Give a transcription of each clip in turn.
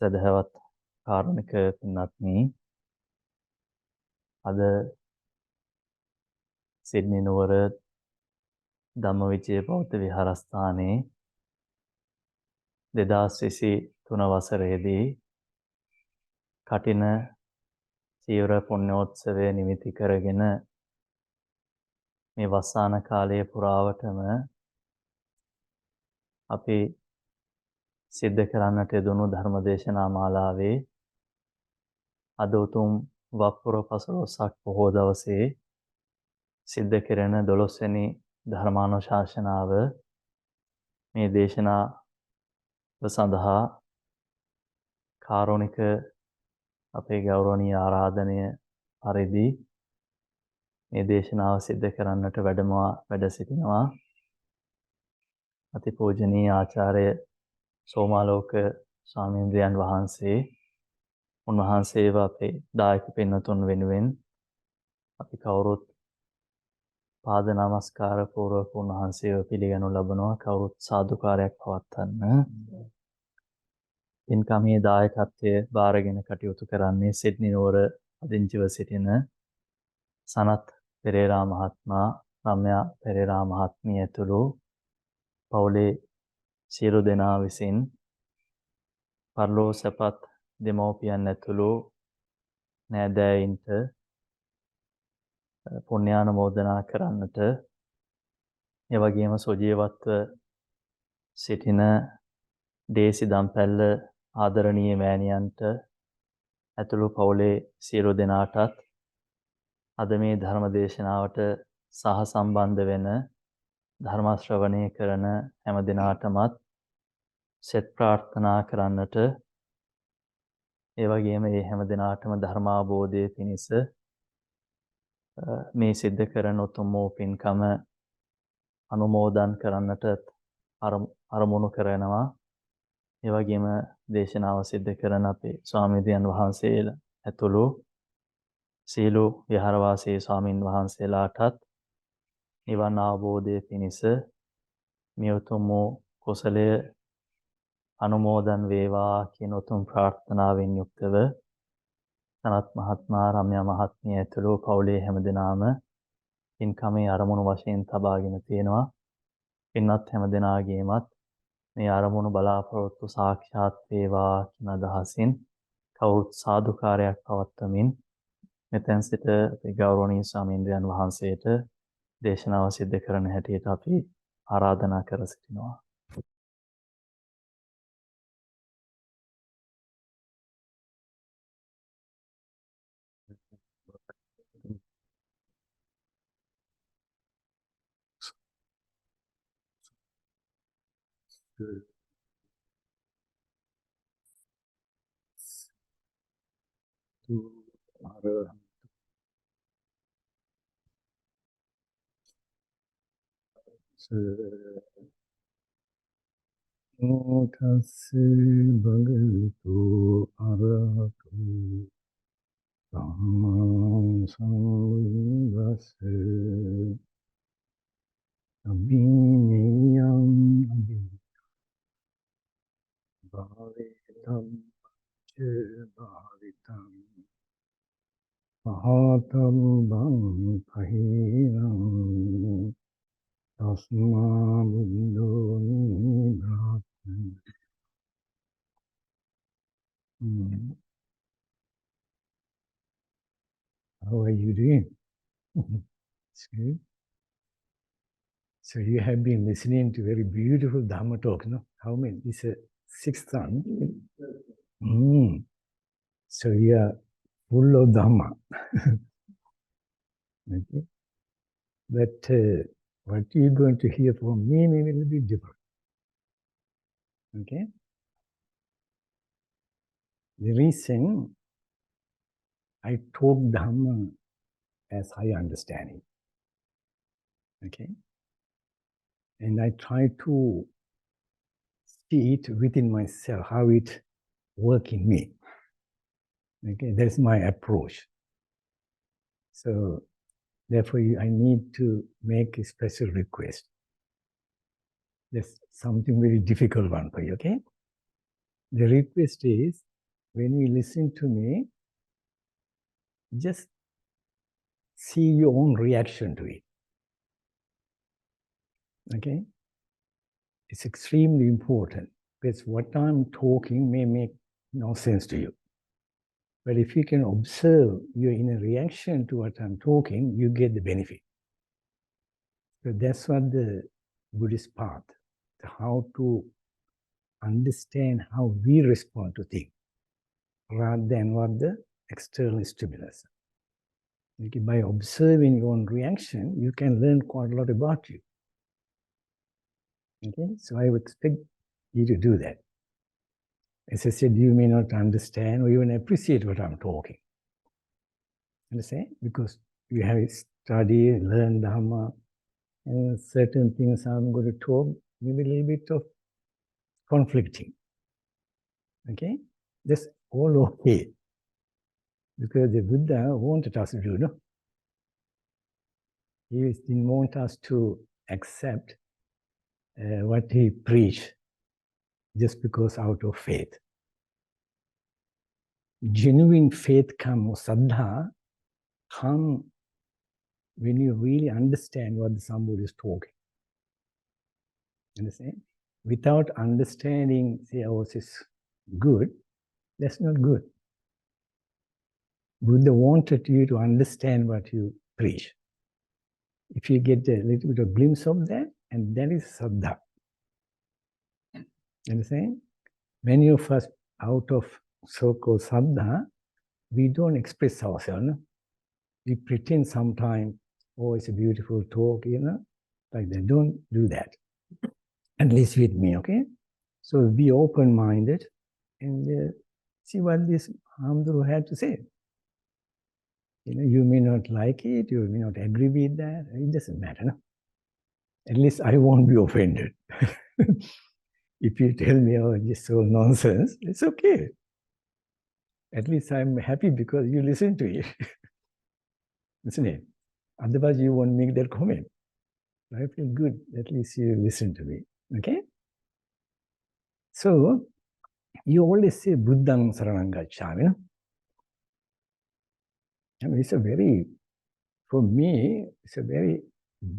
සදහවත් කාරුණික පින්වත්නි, අද සිඩ්නි නුවර ධම්ම විජය බෞද්ධ විහාරස්ථානයේ 2023 වසරේදී කටින චීවර පුණ්‍යෝත්සවය නිමිති කරගෙන මේ වස්සාන කාලයේ පුරාවටම අපි සිද්ධ කරන්නට යෙදුණු ධර්මදේශනා මාලාවේ අද උතුම් වප්පුර පසළොස්වක පොහෝ දවසේ සිද්ධ කෙරෙන 12 වෙනි ධර්මානුශාසනාව මේ දේශනාව සඳහා කාරුණික අපේ ගෞරවනීය ආරාධනය පරිදි මේ දේශනාව සිද්ධ කරන්නට වැඩ සිටිනවා අතිපූජනීය ආචාර්ය සෝමාලෝක ස්වාමීන් වහන්සේ. උන්වහන්සේව අපේ දායක පින්වතුන් වෙනුවෙන් අපි කවුරුත් පාද නමස්කාර පූර්වක උන්වහන්සේව පිළිගනු ලබනවා. කවුරුත් සාදුකාරයක් පවත්වන්න. පින්කමේ දායකත්වයේ බාරගෙන කටයුතු කරන්නේ සිඩ්නි නුවර පදිංචිව සිටින සනත් පෙරේරා මහත්මයා, රම්‍යා පෙරේරා මහත්මිය ඇතුළු පවුලේ සියලු දෙනා විසින් පරලෝ සැපත් දෙමව්පියන් ඇතුළු නෑදෑයින්ට පුණ්‍යානුමෝදනා කරන්නට, ඒ වගේම සොජීවත්ව සිටින දේසි දම්පැල්ල ආදරණීය මෑණියන්ට ඇතුළු පවුලේ සියලු දෙනාටත් අද මේ ධර්ම දේශනාවට සහ සම්බන්ධ වෙන ධර්ම ශ්‍රවණය කරන හැම දිනාටමත් සෙත් ප්‍රාර්ථනා කරන්නට, ඒ වගේම මේ හැම දිනාටම ධර්මාබෝධයේ පිණිස මේ සිද්ධ කරන උතුම් වූ පින්කම අනුමෝදන් කරන්නට අරමුණු කරනවා. ඒ වගේම දේශනාව සිද්ධ කරන අපේ ස්වාමීන් වහන්සේලා ඇතුළු සීල විහාරවාසී ස්වාමින් වහන්සේලාටත් නිවන් අවබෝධයේ පිණිස මේ උතුම් වූ කුසලය අනුමෝදන් වේවා කියන උතුම් ප්‍රාර්ථනාවෙන් යුක්තව සනත් මහත්මයා, රම්‍යා මහත්මිය ඇතුළු පවුලේ හැමදෙනාම පින්කමේ අරමුණු වශයෙන් තබාගෙන තියෙනවා. පින්වත් හැමදෙනාගේමත් මේ අරමුණු බලාපොරොත්තු සාක්ෂාත් වේවා කියන අදහසින් කවුරුත් සාදුකාරයක් පවත්වමින් මෙතෙන් සිට අපේ ගෞරවනීය ස්වාමීන් වහන්සේට දේශනාව සිද්ධ කරන හැටියට අපි ආරාධනා කර සිටිනවා. Tassa bhagavato arahato samma sambuddhassa abhinayam bhavitam che bhavitam mahatam bham pahiram tasma buddho nibhātam. How are you doing? It's good. So you have been listening to very beautiful Dhamma talk, no? How many? It's a sixth one. So you are full of Dhamma. Okay. But what you're going to hear from me may be a little bit different. Okay? The reason I talk Dhamma as I understand it. Okay? And I try to see it within myself, how it works in me. Okay? That's my approach. So, therefore, I need to make a special request. There's something very difficult one for you, okay? The request is, when you listen to me, just see your own reaction to it. Okay? It's extremely important because what I'm talking may make no sense to you. But if you can observe your inner reaction to what I'm talking, you get the benefit. So that's what the Buddhist path, how to understand how we respond to things rather than what the external stimulus. Okay, by observing your own reaction, you can learn quite a lot about you. Okay, so I would expect you to do that. As I said, you may not understand or even appreciate what I'm talking. Understand? Because you have studied, learned Dhamma, and certain things I'm going to talk, maybe a little bit of conflicting. Okay? That's all okay. Because the Buddha wanted us to do, no? He didn't want us to accept what he preached just because out of faith. Genuine faith comes, saddha, come when you really understand what somebody is talking. Understand? Without understanding, say, oh, this is good, that's not good. Buddha wanted you to understand what you preach. If you get a little bit of glimpse of that, and that is saddha. Understand? Many of us, out of so-called saddha, we don't express ourselves. No? We pretend sometimes, oh, it's a beautiful talk, you know, like that. Don't do that. At least with me, okay? So be open-minded and see what this Hamduru had to say. You know, you may not like it, you may not agree with that. It doesn't matter, no? At least I won't be offended. If you tell me, oh, this is all nonsense, it's okay. At least I'm happy because you listen to it. Isn't it? Otherwise, you won't make that comment. I feel good. At least you listen to me. Okay? So, you always say Buddhang Saranang Gacchami. No? I mean, it's a very, for me, it's a very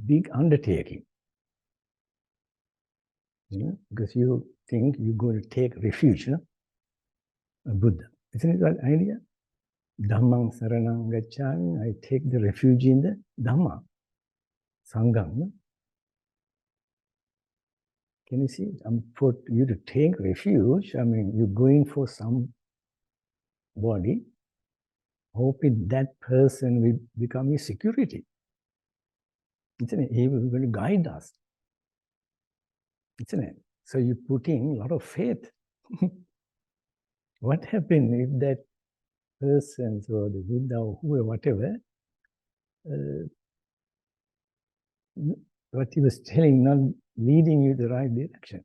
big undertaking. You know, because you think you're going to take refuge, no? A Buddha. Isn't it that idea? Dhammang Saranang Gacchami, I take the refuge in the Dhamma. Sangham. No? Can you see? For you to take refuge, I mean, you're going for somebody, hoping that person will become your security. Isn't it? He will going to guide us. Isn't it? So you're putting a lot of faith. What happens if that person or the Buddha or whoever, whatever, what he was telling, not leading you the right direction?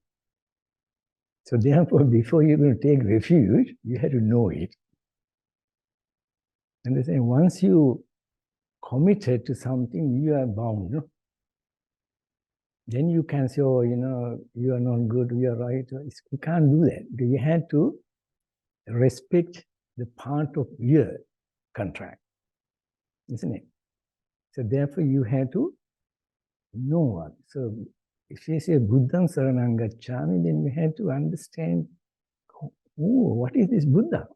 So therefore, before you're going to take refuge, you have to know it. And they say, once you committed to something, you are bound. No? Then you can say, oh, you know, you are not good, you are right. You can't do that. You have to respect the part of your contract, isn't it? So therefore, you have to know what. So if you say Buddhang Saranang Gacchami, then you have to understand, oh, what is this Buddha?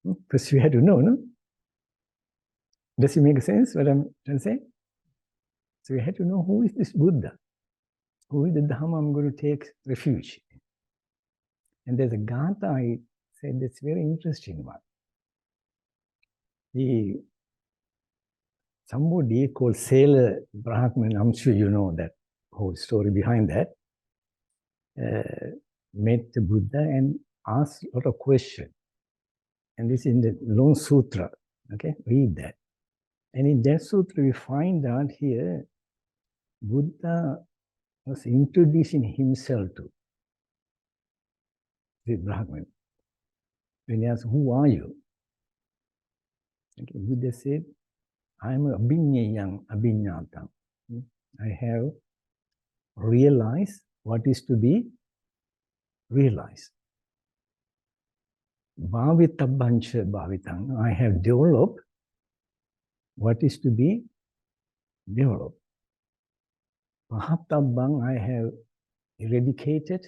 Because you have to know, no? Does it make sense what I'm trying to say? So you have to know who is this Buddha? Who is the Dhamma I'm going to take refuge? And there's a Gatha I said that's very interesting one. Somebody called Sailor Brahman, I'm sure you know that whole story behind that, met the Buddha and asked a lot of questions. And this is in the Long Sutra, okay? Read that. And in that sutra, we find out here, Buddha was introducing himself to the Brahman. When he asked, who are you? Okay, Buddha said, I am abhinyayang abhinyatam. I have realized what is to be realize, bhavitabbancha bhavitang, I have developed what is to be developed. Pahatabang, I have eradicated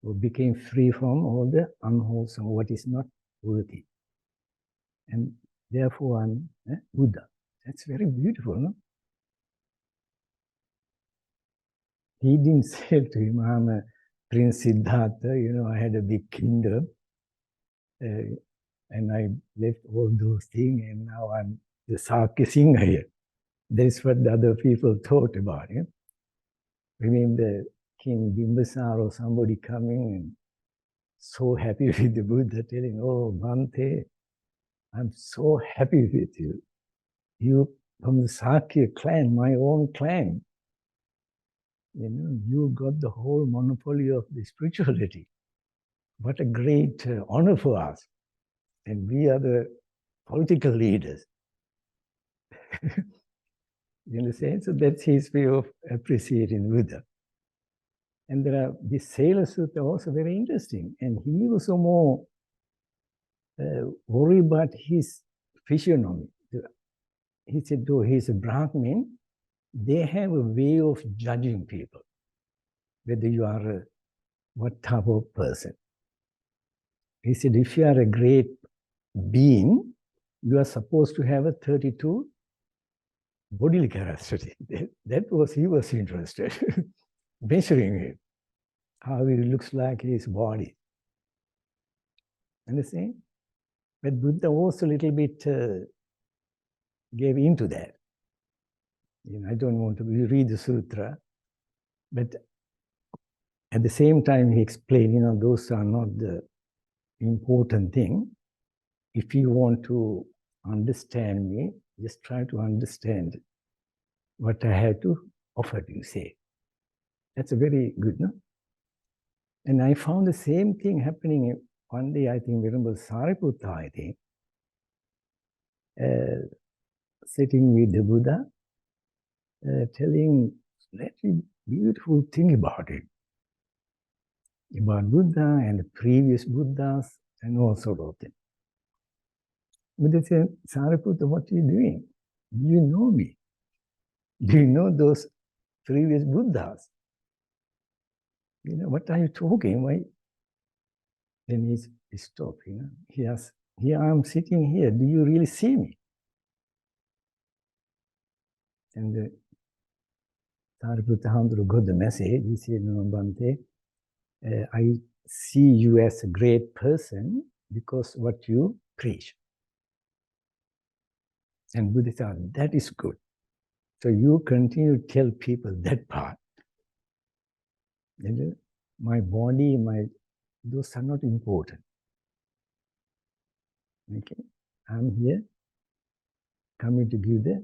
or became free from all the unwholesome, what is not worthy. And therefore I'm Buddha. That's very beautiful, no? He didn't say to him, I'm a Prince Siddhartha, you know, I had a big kingdom, and I left all those things, and now I'm the Sakya Singha here. That's what the other people thought about him. Remember King Bimbisara or somebody coming and so happy with the Buddha, telling, oh, Bhante, I'm so happy with you. You from the Sakya clan, my own clan. You know, you got the whole monopoly of the spirituality. What a great honor for us. And we are the political leaders. You understand? So that's his way of appreciating Buddha. And there are these Sailor Sutta also very interesting. And he was more worried about his physiognomy. He said, though he's a Brahmin, they have a way of judging people, whether you are what type of person. He said, if you are a great being, you are supposed to have a 32 bodily characteristics. That was, he was interested, measuring it, how it looks like his body. Understand? But Buddha also a little bit gave into that. You know, I don't want to read the sutra, but at the same time he explained, you know, those are not the important thing. If you want to understand me, just try to understand what I have to offer to you, say. That's a very good, no? And I found the same thing happening one day, I think, remember Sariputta, I think, sitting with the Buddha, telling very beautiful thing about it, about Buddha and the previous Buddhas and all sort of things. Buddha said, Sariputta, what are you doing? Do you know me? Do you know those previous Buddhas? You know, what are you talking? Why? Then he stopped, you know. He asked, here I'm sitting here. Do you really see me? And Sariputta Handru got the message. He said, no, Bhante, I see you as a great person because what you preach. And Buddha said, that is good. So you continue to tell people that part. And my body, those are not important. Okay? I'm here coming to give the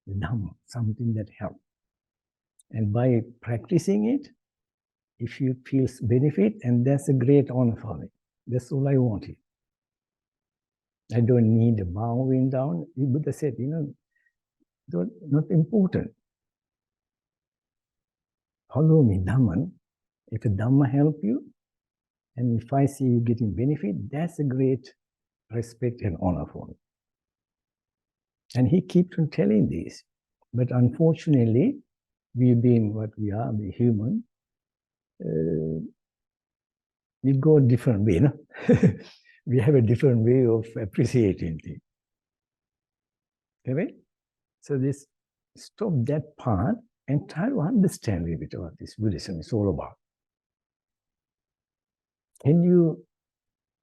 Dhamma, something that helps. And by practicing it, if you feel benefit, and that's a great honor for me. That's all I wanted. I don't need a bowing down. The Buddha said, you know, not important. Follow me, Dhamman. If the Dhamma help you, and if I see you getting benefit, that's a great respect and honor for me. And he keeps on telling this. But unfortunately, we being what we are, the human, we go a different way, no? We have a different way of appreciating things. Okay? So this, stop that part and try to understand a little bit what this Buddhism is all about. Can you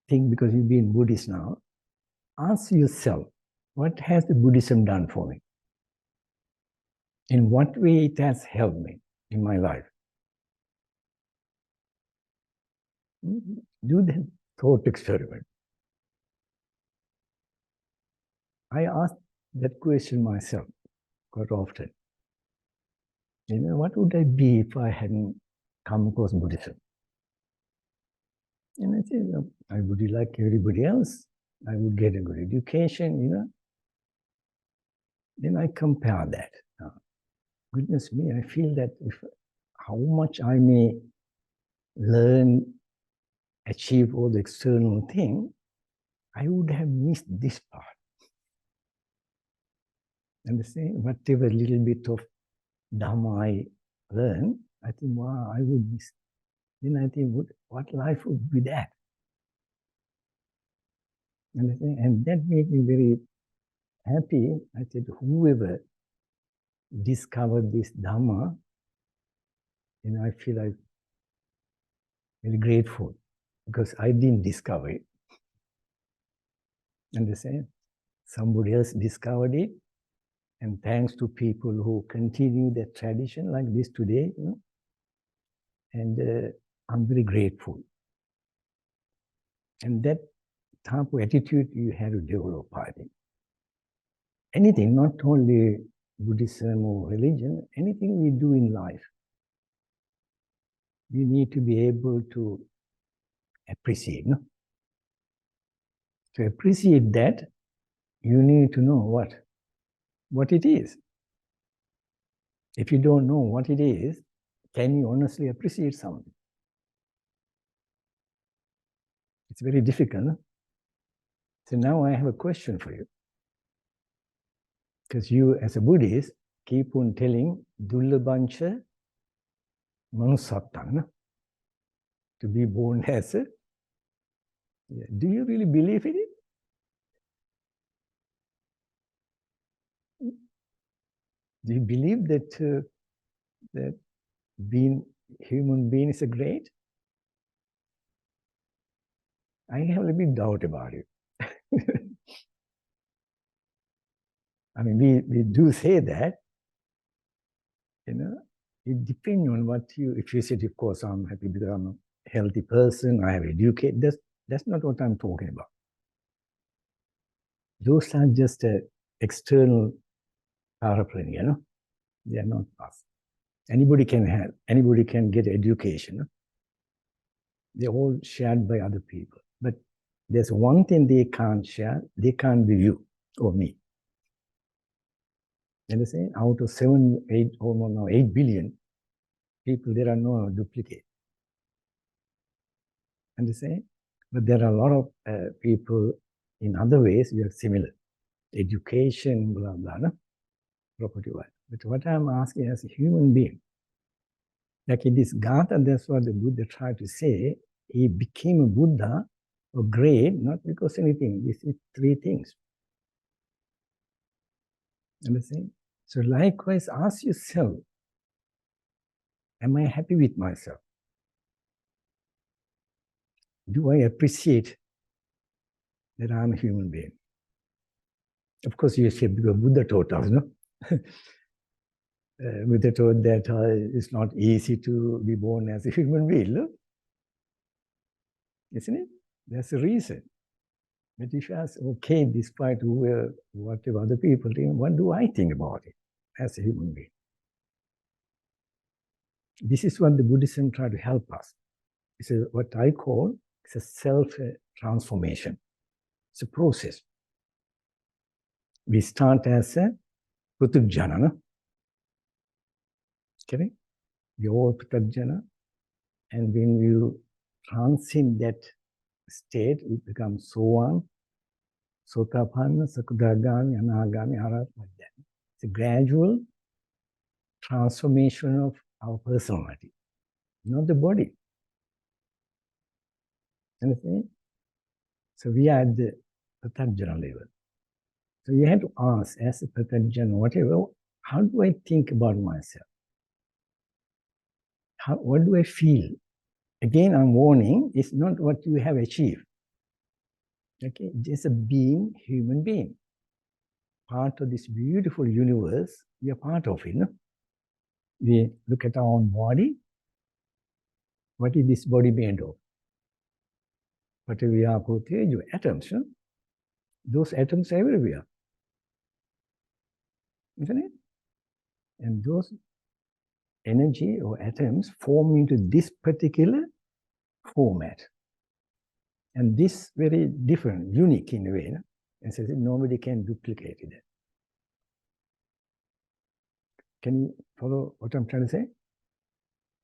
think, because you've been Buddhist now, ask yourself, what has the Buddhism done for me? In what way it has helped me in my life? Do that thought experiment. I ask that question myself quite often. You know, what would I be if I hadn't come across Buddhism? And I say, I would be like everybody else. I would get a good education, you know. Then I compare that. Goodness me, I feel that how much I may learn achieve all the external thing, I would have missed this part. Understand? Whatever little bit of Dhamma I learn, I think, wow, I would miss. Then I think, what life would be that? Understand? And that made me very happy. I said, whoever discovered this Dhamma, I feel like very grateful because I didn't discover it. Understand? Somebody else discovered it, and thanks to people who continue that tradition like this today, and I'm very grateful. And that type of attitude you have to develop, I think. Anything, not only Buddhism or religion, anything we do in life, we need to be able to appreciate. No? To appreciate that, you need to know what it is. If you don't know what it is, can you honestly appreciate something? It's very difficult. No? So now I have a question for you. Because you, as a Buddhist, keep on telling Dullabancha Manusattana, to be born as a... Do you really believe in it? Do you believe that that being human being is a great? I have a little bit doubt about it. I mean, we do say that, it depends on what you, if you say, of course, I'm happy because I'm a healthy person, I have educated, that's not what I'm talking about. Those are just external paraphernalia, they are not us. Anybody can have, anybody can get education. They're all shared by other people. But there's one thing they can't share, they can't be you or me. Understand? Out of 7, 8, almost now 8 billion people, there are no duplicate. Understand? But there are a lot of people in other ways we are similar. Education, blah, blah, no? Property-wise. But what I'm asking as a human being, like in this Gatha, that's what the Buddha tried to say. He became a Buddha, or great, not because anything. This is 3 things. Understand? So likewise, ask yourself, am I happy with myself? Do I appreciate that I'm a human being? Of course, you say, because Buddha taught us, no? Buddha taught that it's not easy to be born as a human being, no? Isn't it? That's the reason. But if you ask, okay, despite whatever other people think, what do I think about it as a human being? This is what the Buddhism try to help us. It's what I call it's a self-transformation. It's a process. We start as a Pruthujjana, no? Okay? We're all Pruthujjana. And when you transcend that state, we become Sowan, Sotapanna, Sakudagami, Anagami, Arhat, like that. It's a gradual transformation of our personality, not the body. Understand? So we are at the Pruthujjana level. So you have to ask, as a Pruthujjana, whatever, how do I think about myself? What do I feel? Again, I'm warning, it's not what you have achieved. Okay, just a being, human being. Part of this beautiful universe, we are part of it. No? We look at our own body. What is this body made of? What we are put here, your atoms. No? Those atoms are everywhere. Isn't it? And those energy or atoms form into this particular format. And this very different, unique in a way. No? And so nobody can duplicate it. Can you follow what I'm trying to say?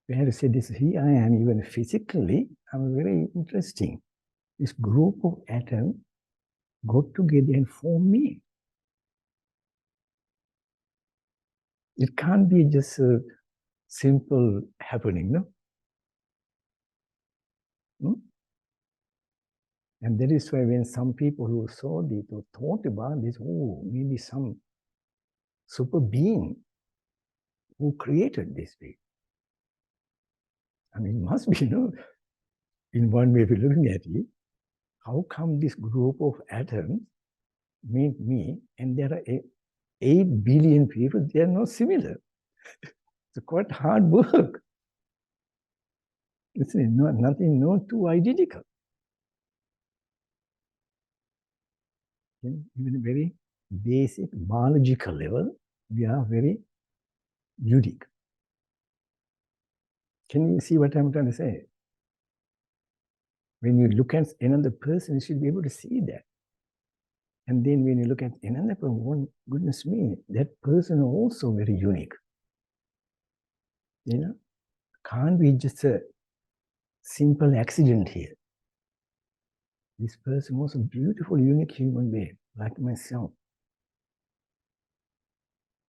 We have to say this, here I am, even physically, I'm very interesting. This group of atoms got together and form me. It can't be just a simple happening, no? And that is why when some people who saw this or thought about this, oh, maybe some super being who created this way. I mean, it must be, in one way of looking at it, how come this group of atoms made me, and there are 8 billion people, they are not similar. It's quite hard work. It's nothing, not too identical. Even a very basic biological level, we are very unique. Can you see what I'm trying to say? When you look at another person, you should be able to see that. And then when you look at another person, goodness me, that person is also very unique. Can't be just a simple accident here. This person was a beautiful, unique human being, like myself.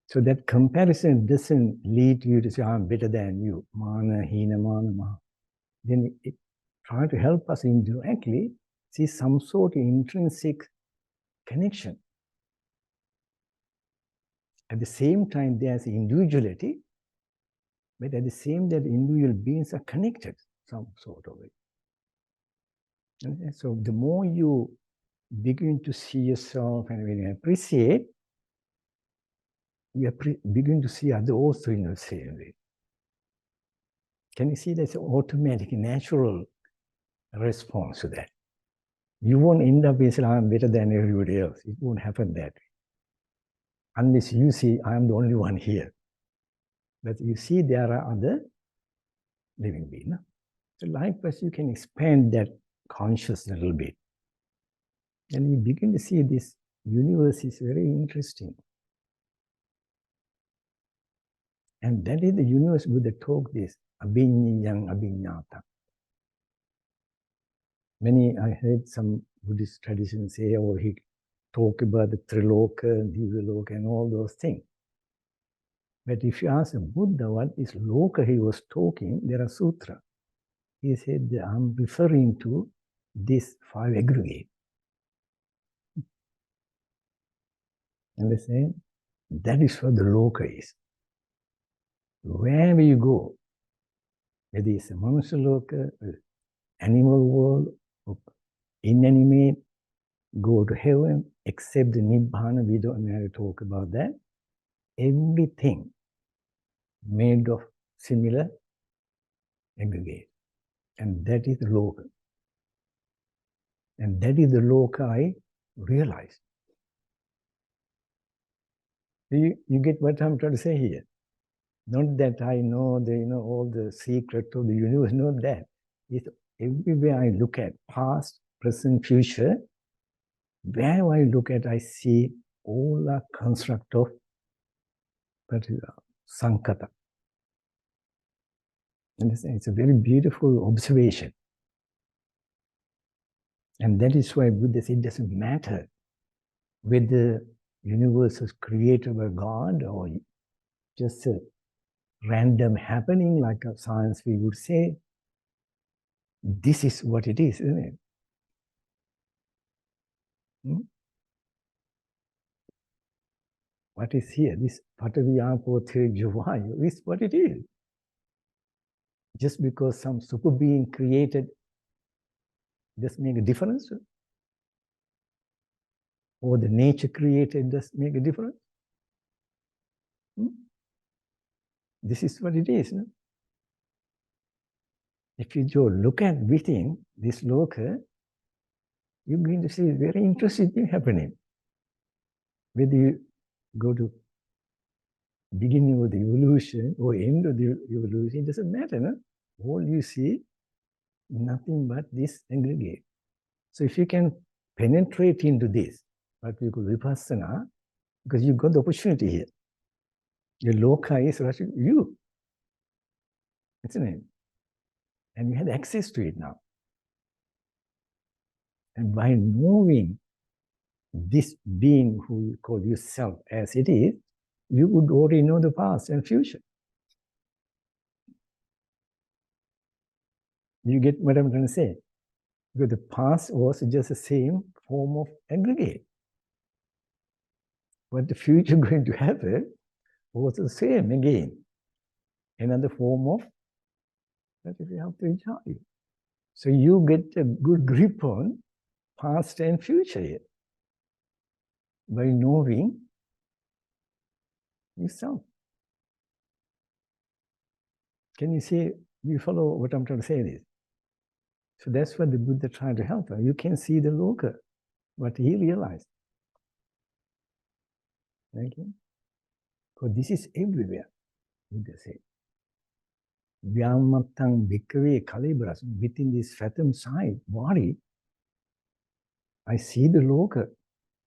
So that comparison doesn't lead you to say, I'm better than you. Mana, hina, mana, ma. Then it try to help us indirectly see some sort of intrinsic connection. At the same time, there's individuality, but at the same time, individual beings are connected some sort of way. And so the more you begin to see yourself and when you appreciate, you begin to see others also in the same way. Can you see that's an automatic, natural response to that? You won't end up saying, I'm better than everybody else. It won't happen that way. Unless you see, I'm the only one here. But you see there are other living beings. So likewise, you can expand that consciousness a little bit. And you begin to see this universe is very interesting. And that is the universe Buddha talk this, abhinyayang abhinyata. I heard some Buddhist traditions say, or he talk about the Triloka, Divyaloka, and all those things. But if you ask the Buddha what is Loka he was talking, there are sutras. He said, I'm referring to these 5 aggregates. Understand? That is what the Loka is. Wherever you go, whether it's a Manusaloka, animal world, or inanimate, go to heaven, except the Nibbana, we don't have to talk about that. Everything made of similar aggregate. And that is the Loka. And that is the Loka I realized. You get what I'm trying to say here? Not that I know all the secret of the universe, not that. It's everywhere I look at, past, present, future, where I look at, I see all the construct of Sankata. And it's a very beautiful observation. And that is why Buddha said it doesn't matter whether the universe was created by God or just a random happening, like a science we would say. This is what it is, isn't it? What is here? This Patavi, Apo, Thero, Vayu is what it is. Just because some super being created does make a difference? Or the nature created does make a difference? This is what it is. No? If you look at within this loka, you're going to see very interesting thing happening. Whether you go to beginning of the evolution or end of the evolution, it doesn't matter. No? All you see, nothing but this aggregate. So if you can penetrate into this, what we call vipassana, because you've got the opportunity here. Your loka is you. isn't it? And you had access to it now. And by knowing this being who you call yourself as it is, you would already know the past and future. You get what I'm trying to say? Because the past was just the same form of aggregate. What the future going to happen was the same again. Another form of that we have to enjoy. So you get a good grip on past and future here by knowing yourself. Can you see, you follow what I'm trying to say is? So that's what the Buddha tried to help her. You can see the Loka, what he realized. Okay? Because this is everywhere, Buddha said. Vyamattang bhikkhave kalibras, within this fathom side body, I see the Loka.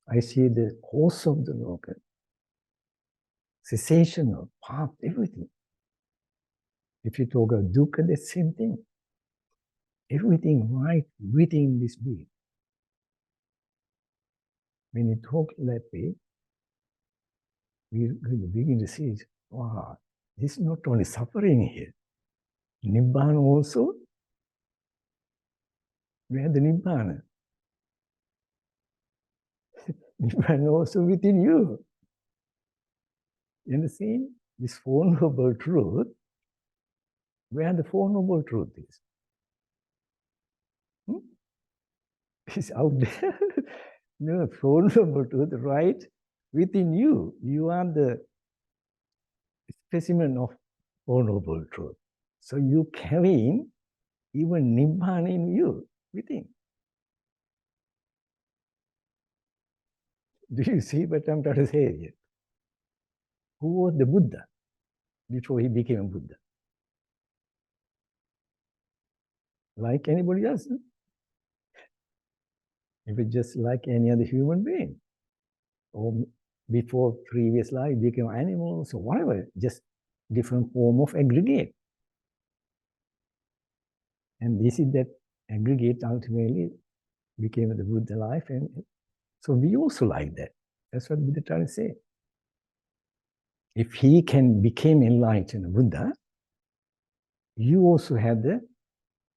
I see the course of the Loka. Cessational, path, everything. If you talk of dukkha, the same thing. Everything right within this being. When you talk that way, we begin to see, wow, this is not only suffering here. Nibbana also, where the Nibbana? Nibbana also within you. You understand? This Four Noble Truth, where the Four Noble Truth is. It's out there. No, Four Noble Truth right within you. You are the specimen of Four Noble Truth. So you carrying even Nibbana in you, within. Do you see what I'm trying to say here? Who was the Buddha before he became a Buddha? Like anybody else. No? He was just like any other human being. Or before previous life became animals or whatever, just different form of aggregate. And this is that aggregate ultimately became the Buddha life. And so we also like that. That's what Buddha trying to say. If he can become enlightened Buddha, you also have the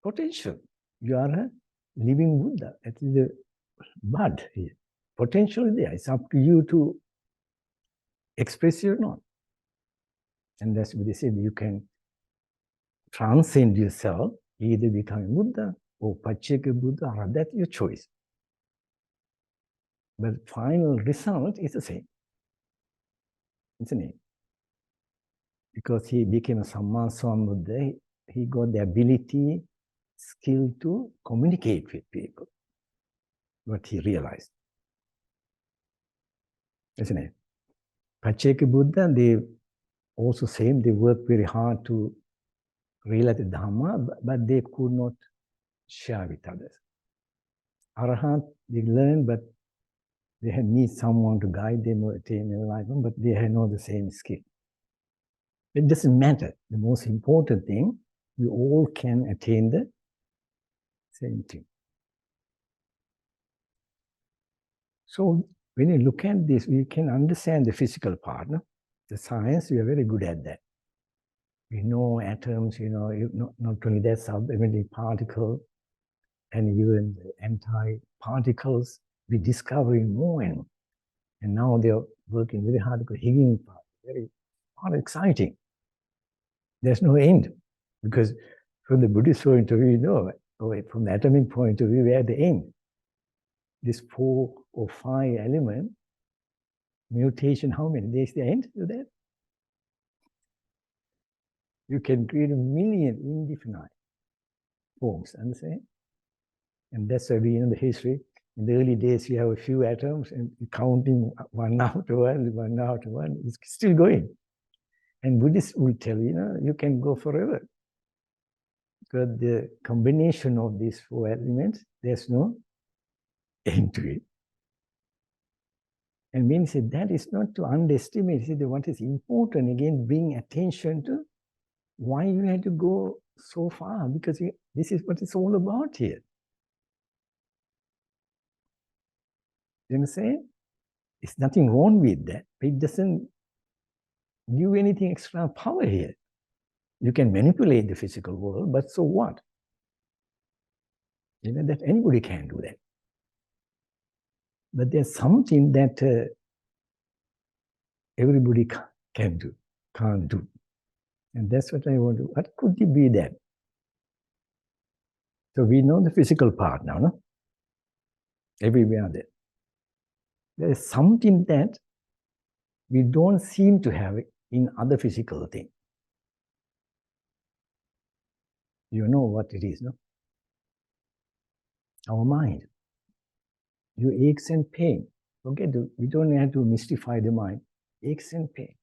potential. You are a living Buddha. That is the bud here. Potential there. It's up to you to express it or not. And that's what they said. You can transcend yourself, either become Buddha or Pacceka Buddha, or that's your choice. But final result is the same, isn't it? Because he became a Samma Buddha, he got the ability, skill to communicate with people. What he realized, isn't it? Pacceka Buddha, they also same, they worked very hard to realize the Dhamma, but they could not share with others. Arahant, they learned, but they had need someone to guide them or attain enlightenment, but they had not the same skill. It doesn't matter. The most important thing, we all can attain the same thing. So when you look at this, we can understand the physical part. No? The science, we are very good at that. We know atoms, you know, not only that, subatomic particle, and even the anti-particles, we're discovering more and more. And now they're working very hard to Higgins part, very exciting. There's no end, because from the Buddhist point of view, you know, or from the atomic point of view, we're at the end. This 4 or 5 element mutation, how many? There's the end to that. You can create a million indefinite forms, understand? And that's why we know the history. In the early days, you have a few atoms and counting one after one, it's still going. And Buddhists will tell you, know, you can go forever. Because the combination of these 4 elements, there's no end to it. And when he said that is not to underestimate, he said what is important, again, bring attention to Why you had to go so far? Because this is what it's all about here. You understand? There's nothing wrong with that. It doesn't give anything extra power here. You can manipulate the physical world, but so what? You know that anybody can do that. But there's something that everybody can do, can't do. And that's what I want to, what could it be that? So we know the physical part now, no? Everywhere there. There is something that we don't seem to have in other physical things. You know what it is, no? Our mind. Your aches and pain. Okay, we don't have to mystify the mind. Aches and pain.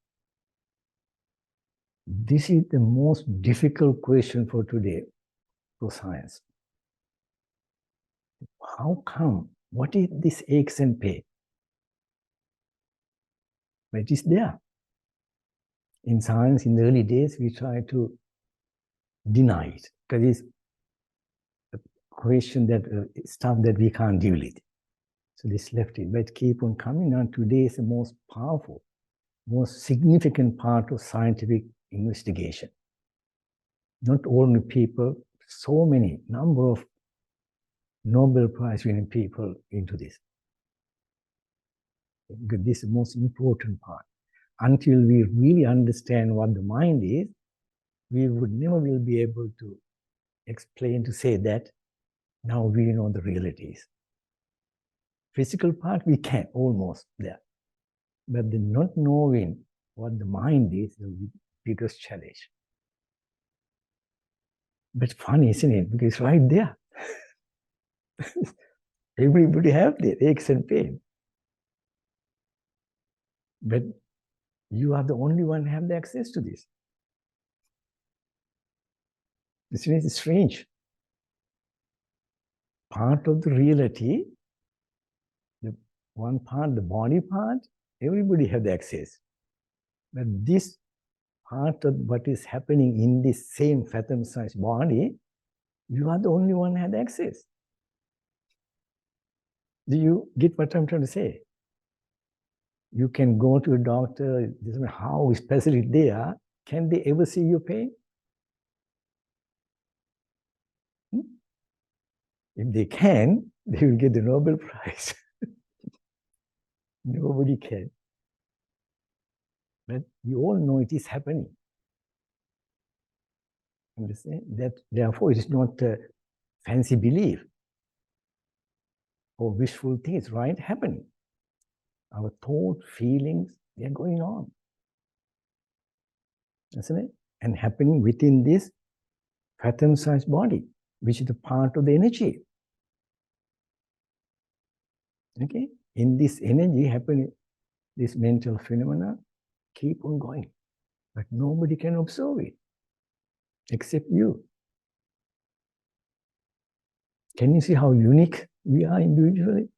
This is the most difficult question for today, for science. How come? What is this aches and pain? But it is there. In science, in the early days, we try to deny it because it's a question that stuff that we can't deal with. So this left it, but keep on coming. And today is the most powerful, most significant part of scientific investigation. Not only people, so many, number of Nobel Prize winning people into this. Because this is the most important part. Until we really understand what the mind is, we would never will be able to explain, to say that now we know the realities. Physical part we can, almost there. But the not knowing what the mind is the biggest challenge. But funny, isn't it? Because it's right there. Everybody have their aches and pain. But you are the only one who have the access to this. This is strange. Part of the reality, the one part, the body part, everybody have the access. But this part of what is happening in this same fathom-sized body, you are the only one who had access. Do you get what I'm trying to say? You can go to a doctor, how specialist they are, can they ever see your pain? If they can, they will get the Nobel Prize. Nobody can. But you all know it is happening. Understand? That, therefore, it is not a fancy belief or wishful things, right? Happening. Our thought, feelings, they are going on. Isn't it? And happening within this atom-sized body, which is the part of the energy. Okay? In this energy happening, this mental phenomena keep on going. But nobody can observe it except you. Can you see how unique we are individually?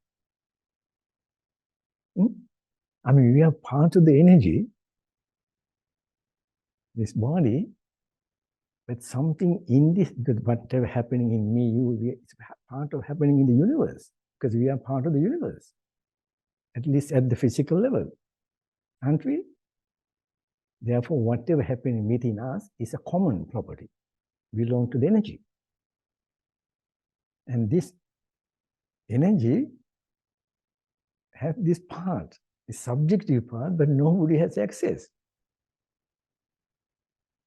I mean, we are part of the energy, this body, but something in this, whatever happening in me, you, it's part of happening in the universe, because we are part of the universe, at least at the physical level, aren't we? Therefore, whatever happening within us is a common property, belong to the energy. And this energy has this part, this subjective part, but nobody has access.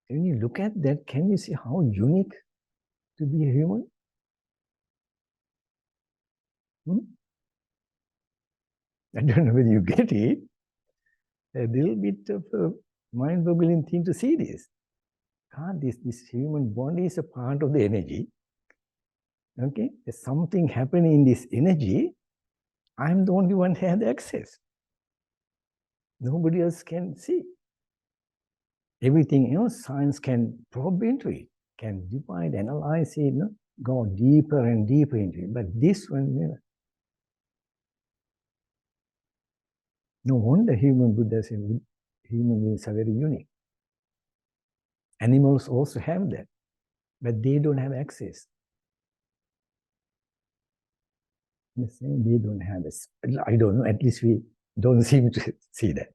When you look at that, can you see how unique to be a human? I don't know whether you get it. A little bit of a mind-boggling thing to see this. God, this human body is a part of the energy. Okay, there's something happening in this energy. I'm the only one who has access. Nobody else can see. Everything else, science can probe into it, can divide, analyze it, go deeper and deeper into it. But this one, no wonder human Buddhas and human beings are very unique. Animals also have that, but they don't have access. They don't have this. I don't know, at least we don't seem to see that.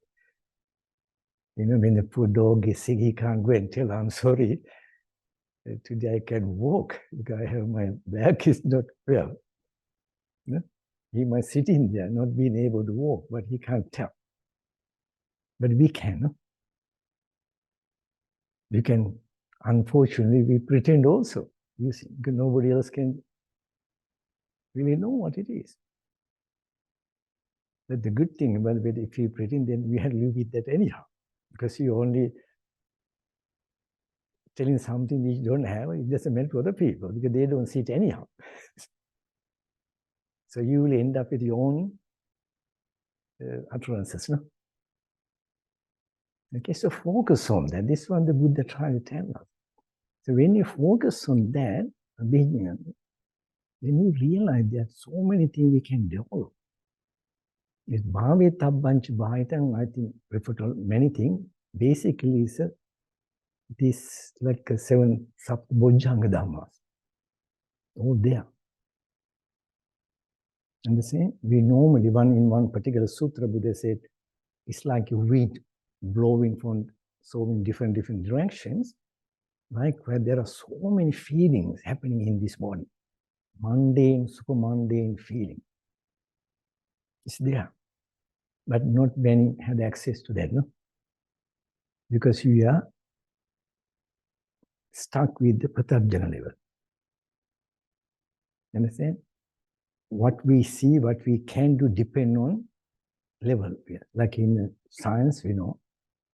You know, when the poor dog is sick, he can't go and tell, I'm sorry, today I can walk because I have my back is not well. You know? He might sit in there, not being able to walk, but he can't tell. But we can. No? We can, unfortunately, we pretend also. You see, because nobody else can really know what it is. But the good thing about it, if you pretend, then we have to live with that anyhow. Because you only telling something which you don't have, it doesn't matter to other people because they don't see it anyhow. So you will end up with your own utterances. No? Okay, so focus on that. This one the Buddha trying to tell us. So when you focus on that, then you realize there are so many things we can develop. This bhave tabbanch bhavitam, I think, refer to many things. Basically, is this like 7 Bojjhanga Dhammas. All there. And the same, we normally, in one particular sutra, Buddha said, it's like a wind blowing from so many different directions, like where there are so many feelings happening in this body. Mundane, super mundane feeling. It's there. But not many have access to that, no? Because we are stuck with the Pratyabhjana level. Understand? What we see, what we can do depend on level. Like in science, we know,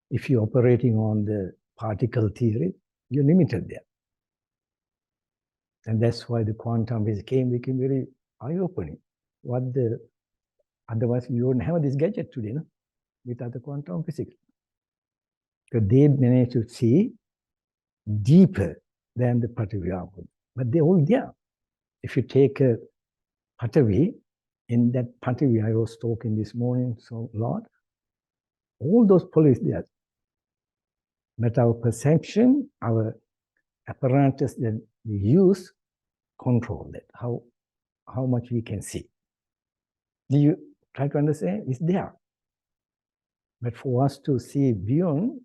if you're operating on the particle theory, you're limited there. And that's why the quantum physics became very eye-opening. Otherwise, you wouldn't have this gadget today, no? Without the quantum physics. Because they managed to see deeper than the Patavi. But they're all there. If you take a Patavi, in that Patavi I was talking this morning so a lot, all those police there. But our perception, our apparatus that we use, control that, how much we can see. Do you try to understand? It's there. But for us to see beyond,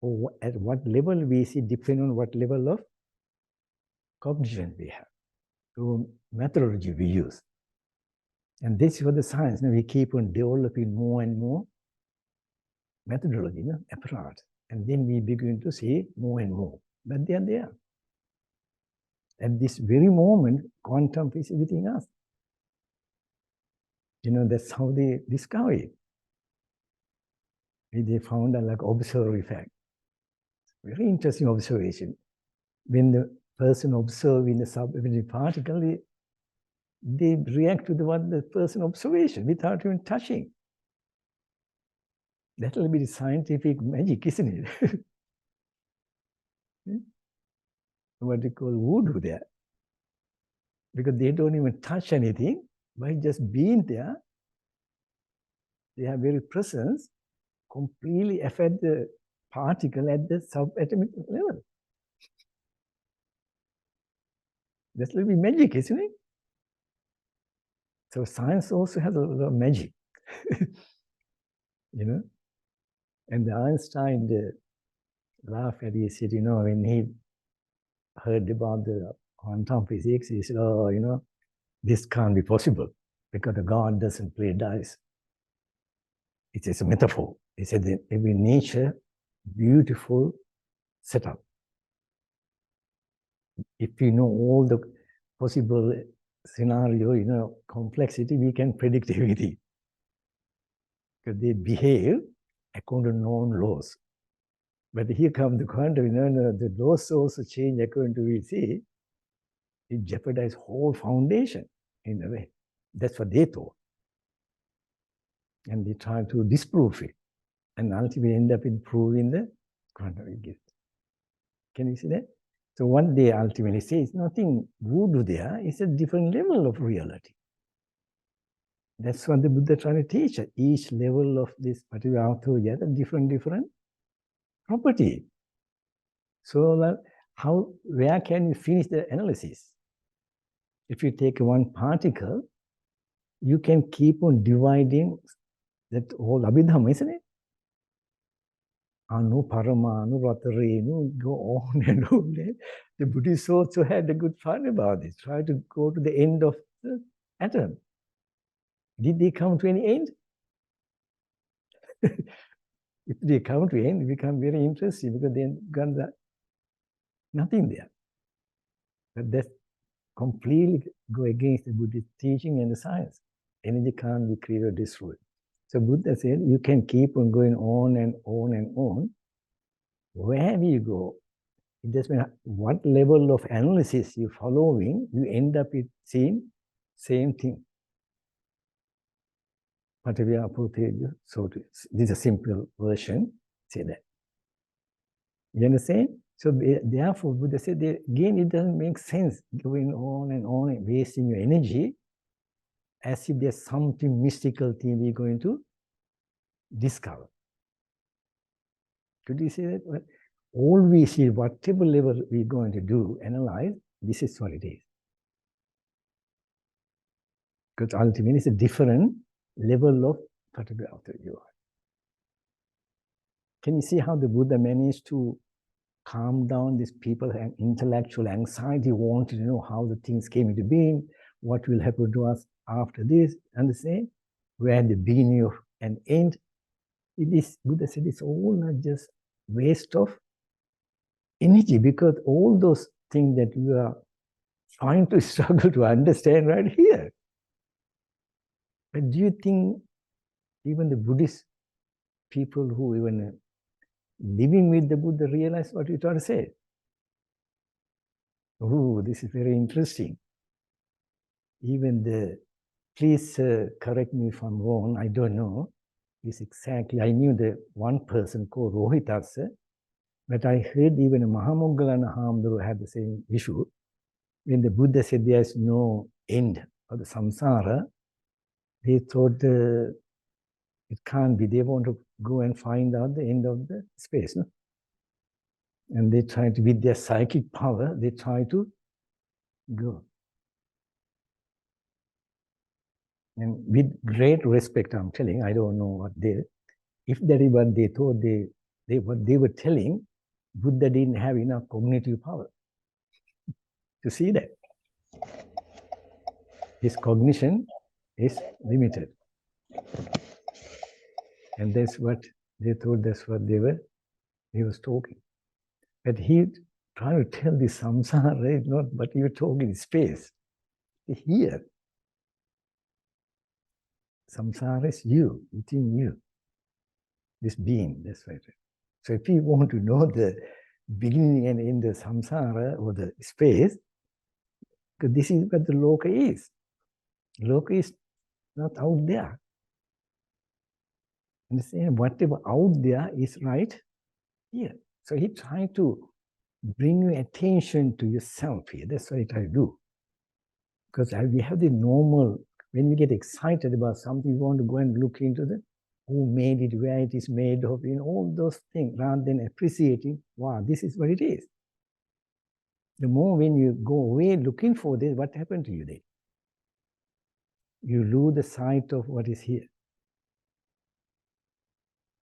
or at what level we see, depends on what level of cognition we have, to methodology we use. And this is for the science. Now we keep on developing more and more methodology, apparatus. And then we begin to see more and more. But they are there. At this very moment, quantum physics is within us. That's how they discover it. They found a like observer effect. Very interesting observation. When the person observing the subatomic particle, they react to what the person observation without even touching. That will be the scientific magic, isn't it? What they call voodoo there. Because they don't even touch anything, by just being there, their very presence completely affect the particle at the subatomic level. That will be magic, isn't it? So science also has a lot of magic. And the Einstein laughed at it. He said, when he heard about the quantum physics, he said, oh, this can't be possible because the God doesn't play dice. It is a metaphor. He said that every nature, beautiful setup. If we know all the possible scenario, complexity, we can predict everything. Because they behave according to known laws. But here comes the quantum, the laws also change according to we see. It jeopardizes whole foundation in a way. That's what they thought. And they try to disprove it. And ultimately end up in proving the quantum gift. Can you see that? So what they ultimately say is nothing voodoo there, it's a different level of reality. That's what the Buddha trying to teach. Each level of this particular author has a different property. So where can you finish the analysis? If you take one particle, you can keep on dividing that whole Abhidhamma, isn't it? Anu, Paramanu, Ratarenu, go on and on. The Buddhists also had a good fun about this. Try to go to the end of the atom. Did they come to any end? If they come to end, it becomes very interesting because then got nothing there. But that completely go against the Buddhist teaching and the science. Energy can't be created or destroyed. So Buddha said, you can keep on going on and on and on. Wherever you go, it doesn't matter what level of analysis you're following, you end up with seeing same thing. So this is a simple version, say that. You understand? So therefore, Buddha said, again, it doesn't make sense going on and wasting your energy as if there's something mystical thing we're going to discover. Could you see that? Well, all we see, whatever level we're going to do, analyze, this is what it is. Because ultimately it's a different level of particular you are. Can you see how the Buddha managed to calm down these people and intellectual anxiety, wanting to know how the things came into being, what will happen to us after this, understand? Where the beginning of an end. It is, Buddha said, it's all not just waste of energy, because all those things that you are trying to struggle to understand right here. But do you think even the Buddhist people who even living with the Buddha realize what you're trying to say? Oh, this is very interesting. Even please correct me if I'm wrong, I don't know. This exactly, I knew the one person called Rohitasa, but I heard even a Mahamoggallana Hamduru had the same issue. When the Buddha said there's no end of the samsara, they thought it can't be. They want to go and find out the end of the space. No? And they try to, with their psychic power, they try to go. And with great respect, I'm telling, I don't know what if that is what they thought what they were telling, Buddha didn't have enough cognitive power to see that. His cognition is limited. And that's what they thought, that's what he was talking. But he trying to tell the samsara is not what you're talking space. Here, samsara is you, within you. This being, that's right. So if you want to know the beginning and end of samsara or the space, because this is what the loka is. Loka is not out there. Understand? Whatever out there is right here. So he tried to bring your attention to yourself here. That's what I try to do. Because we have the normal, when we get excited about something, we want to go and look into who made it, where it is made of, all those things, rather than appreciating, wow, this is what it is. The more when you go away looking for this, what happened to you then? You lose the sight of what is here.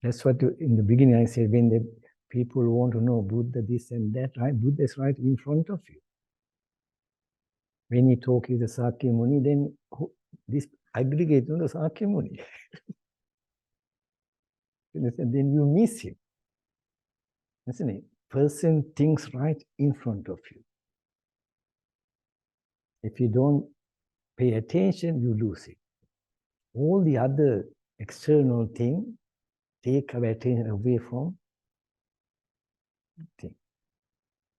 That's what in the beginning I said, when the people want to know Buddha this and that, right? Buddha is right in front of you. When you talk with the Sakya Muni, then this aggregate on the Sakya Muni. Then you miss him. Isn't it? Person thinks right in front of you. If you don't pay attention, you lose it. All the other external things take our attention away from thing.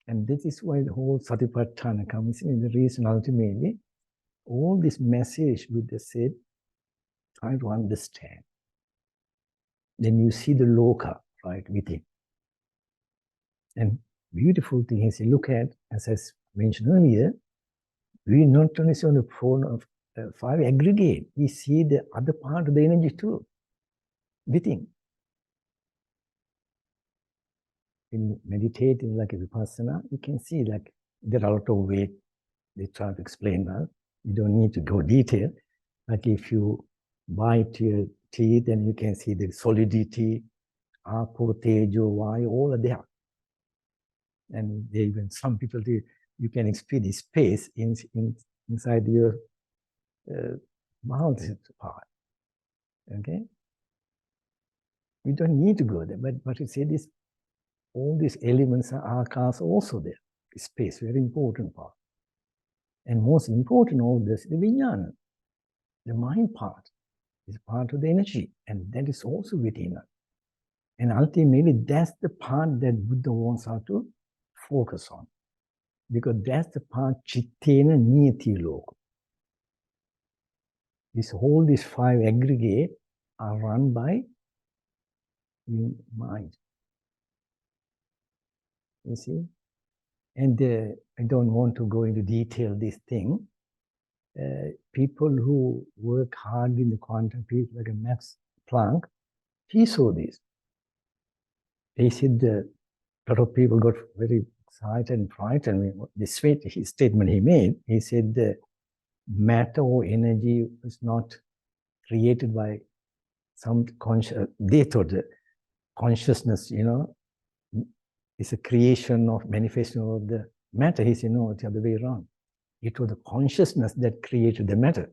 And this is why the whole Satipatthana comes in. The reason ultimately, all this message Buddha said, try to understand. Then you see the loka right within. And beautiful thing is, you look at, as I mentioned earlier, we not only see on the phone of 5 aggregate, we see the other part of the energy too, within. in meditating like a Vipassana, you can see like there are a lot of ways they try to explain that. You don't need to go detail. Like if you bite your teeth, then you can see the solidity, Apo, Tejo, Vayu, all are there. And they even some people you can experience space inside your mouth part. Okay, we don't need to go there, but you say this, all these elements are akas also there. Space, very important part. And most important of this, the vijnana, the mind part, is part of the energy, and that is also within us. And ultimately, that's the part that Buddha wants us to focus on, because that's the part chittena niyati loka. These 5 aggregates are run by your mind. You see? And I don't want to go into detail this thing. People who work hard in the quantum field, like a Max Planck, he saw this. He said a lot of people got very excited and frightened. This statement he made, he said the matter or energy was not created by some conscious, they thought the consciousness, is a creation of manifestation of the matter. He said, no, it's the other way around. It was the consciousness that created the matter.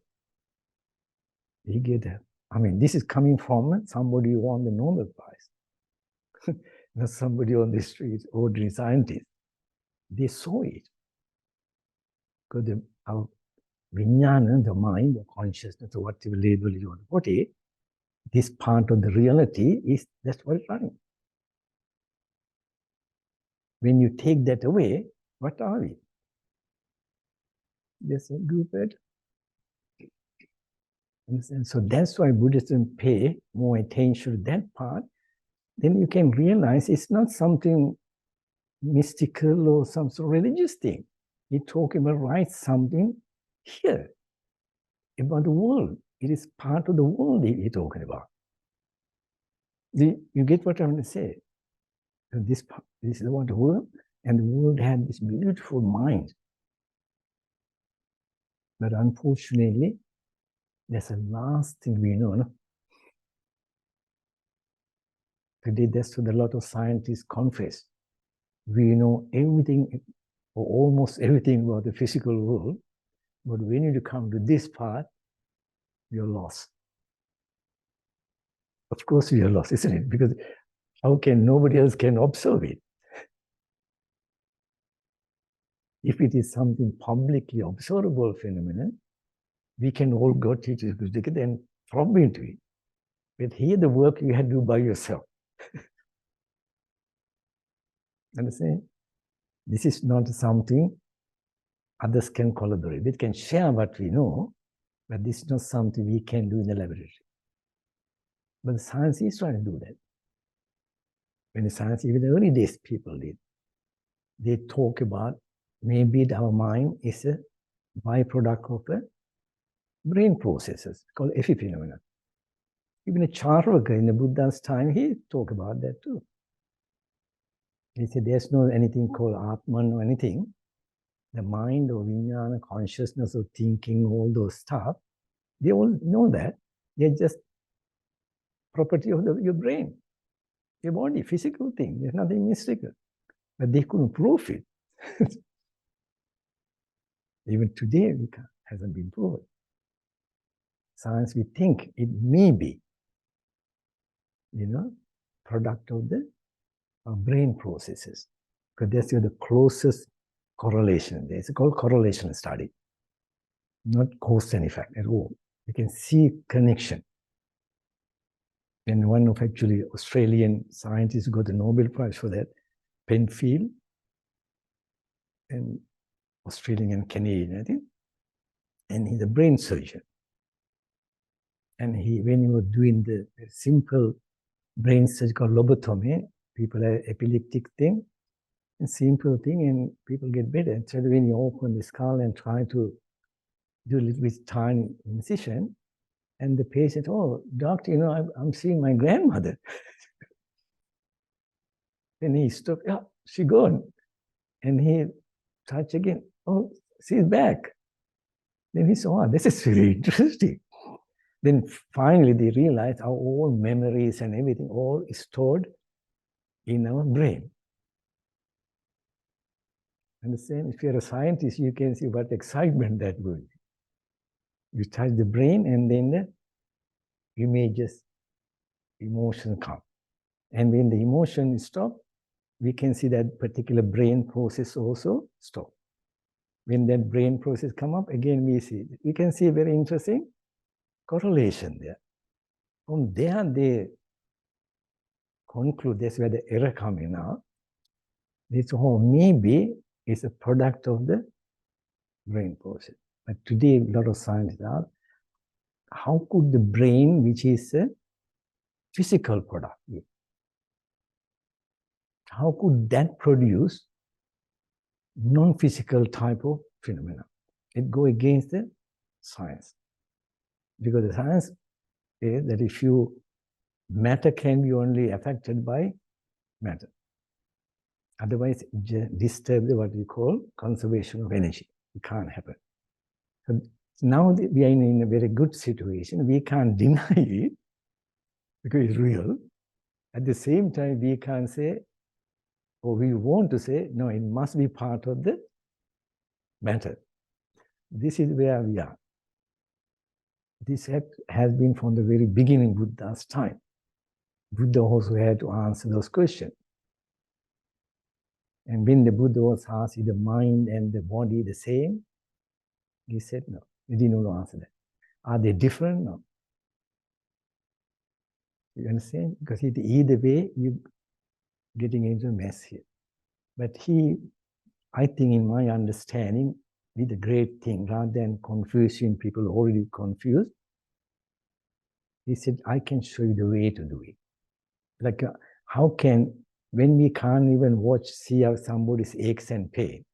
You get that? I mean, this is coming from somebody who won the Nobel Prize. Not somebody on the street, ordinary scientist. They saw it. Because our vijnana, the mind, the consciousness, or whatever label you want to put it, this part of the reality is that's what it's running. When you take that away, what are we? Just a group. And so that's why Buddhism pay more attention to that part. Then you can realize it's not something mystical or some sort of religious thing. He talking about right something here about the world. It is part of the world he's talking about. You get what I'm going to say? This is about the world, and the world had this beautiful mind. But unfortunately, that's the last thing we know. No? Today, that's what a lot of scientists confess. We know everything, or almost everything about the physical world, but when you come to this part, you're lost. Of course, we are lost, isn't it? Because how can nobody else can observe it? If it is something publicly observable phenomenon, we can all go teach it and probe into it. But here, the work you had to do by yourself. Understand? This is not something others can collaborate. They can share what we know, but this is not something we can do in the laboratory. But the science is trying to do that. When the science, even the early days people did, they talk about maybe our mind is a byproduct of a brain processes called epiphenomena. Even a Charvaka in the Buddha's time, he talked about that too. He said there's no anything called Atman or anything. The mind or vijnana, consciousness or thinking, all those stuff, they all know that. They're just property of your brain, your body, physical thing. There's nothing mystical. But they couldn't prove it. Even today, it hasn't been proven. Science, we think it may be, product of the brain processes. Because that's the closest correlation. It's called correlation study, not cause and effect at all. You can see connection. And one of actually Australian scientists got the Nobel Prize for that, Penfield, and Australian and Canadian, I think. And he's a brain surgeon. And when he was doing the simple brain surgery called lobotomy, people have epileptic thing, and simple thing, and people get better. And so when you open the skull and try to do a little bit tiny incision, and the patient, oh, doctor, I'm seeing my grandmother. Then he stopped, yeah, she gone. And he touched again, oh, she's back. Then he saw, oh, this is really interesting. Then finally they realized our all memories and everything all is stored in our brain. Understand? If you're a scientist, you can see what excitement that would be. You touch the brain and then the images, emotions come. And when the emotion stop, we can see that particular brain process also stop. When that brain process come up, again we can see a very interesting correlation there. From there, they conclude that's where the error coming out. This whole maybe is a product of the brain process. But today, a lot of scientists are, how could the brain, which is a physical product, how could that produce non-physical type of phenomena? It go against the science. Because the science is that if matter can be only affected by matter. Otherwise, it disturbs what we call conservation of energy. It can't happen. So now we are in a very good situation. We can't deny it because it's real. At the same time, we can't say, or we want to say, no, it must be part of the matter. This is where we are. This has been from the very beginning of Buddha's time. Buddha also had to answer those questions. And when the Buddha was asked, is the mind and the body the same? He said no. He didn't want to answer that. Are they different? No. You understand? Because either way, you're getting into a mess here. But I think in my understanding, did a great thing. Rather than confusing people already confused, he said, I can show you the way to do it. Like, how can, when we can't even see how somebody's aches and pain,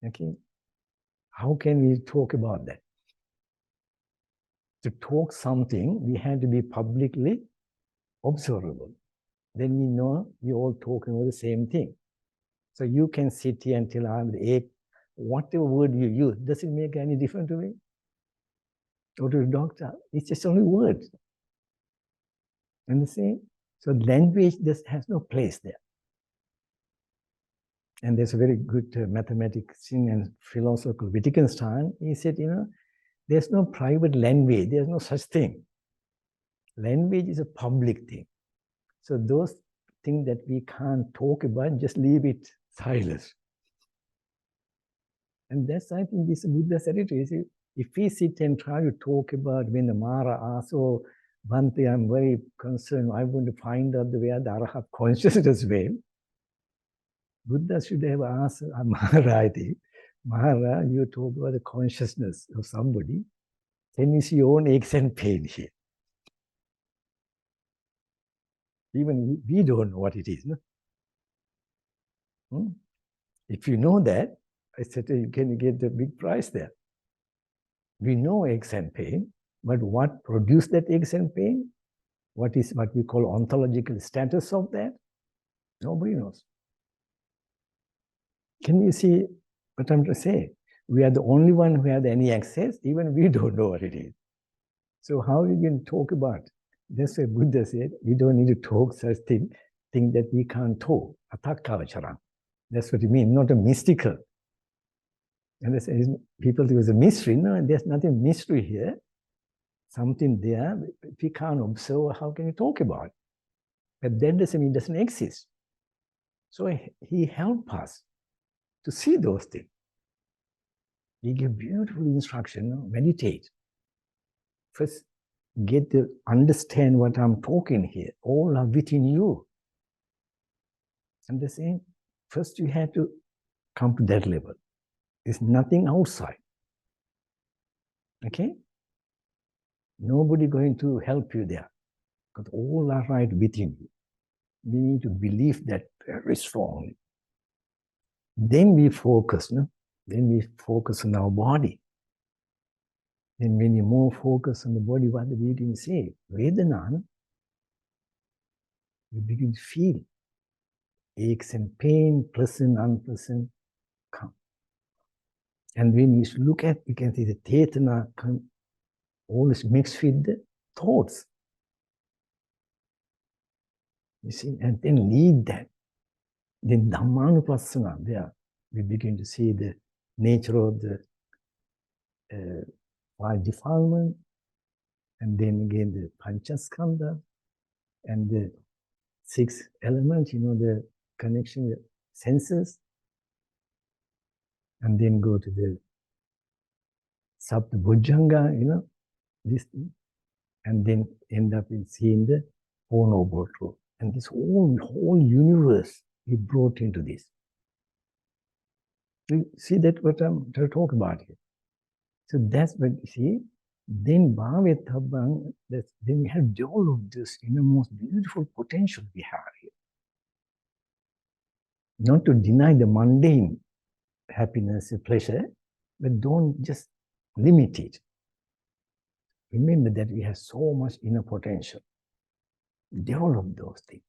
okay, how can we talk about that? To talk something, we had to be publicly observable. Then we know we're all talking about the same thing. So you can sit here and tell I'm the ache, whatever word you use, does it make any difference to me? Or to the doctor? It's just only words. Understand? So language just has no place there. And there's a very good mathematician and philosopher, Wittgenstein. He said, there's no private language. There's no such thing. Language is a public thing. So those things that we can't talk about, just leave it silent. And that's, I think, this Buddha's attitude. If we sit and try to talk about when the Mara asks, oh, Bhante, I'm very concerned, I want to find out where the Arahat consciousness went. Buddha should have asked Mara, I think, Mara, you talk about the consciousness of somebody. Can you see your own aches and pain here? Even we don't know what it is. No? If you know that, I said, you can get the big prize there. We know aches and pain, but what produced that aches and pain? What is what we call ontological status of that? Nobody knows. Can you see what I'm trying to say? We are the only one who have any access, even we don't know what it is. So how we can talk about? That's why Buddha said, we don't need to talk such thing that we can't talk. Atakavacharam. That's what it means, not a mystical. And they say, people think it was a mystery. No, there's nothing mystery here. Something there, if we can't observe, how can you talk about it? But that doesn't mean it doesn't exist. So he helped us to see those things. He gave beautiful instruction, meditate. First, get to understand what I'm talking here. All are within you. And the same, first you have to come to that level. There's nothing outside. Okay? Nobody going to help you there. Because all are right within you. We need to believe that very strongly. Then we focus, no? Then we focus on our body. Then when you more focus on the body, what the reading say? Vedana, you begin to feel. aches and pain, pleasant, unpleasant, come. And when you look at, you can see the Cetana always mixed with the thoughts. You see, and then lead that. Then Dhammanupassana, there we begin to see the nature of the five defilement, and then again the Panchaskandha, and the 6 elements, the connection with senses, and then go to the Sapta Bhujanga, this thing, and then end up in seeing the Four Noble Truths. And this whole universe he brought into this. You see that what I'm trying to talk about here. So that's what you see. Then Bhavethabang, then we have all of this most beautiful potential we have here. Not to deny the mundane happiness and pleasure, but don't just limit it. Remember that we have so much inner potential. Develop those things.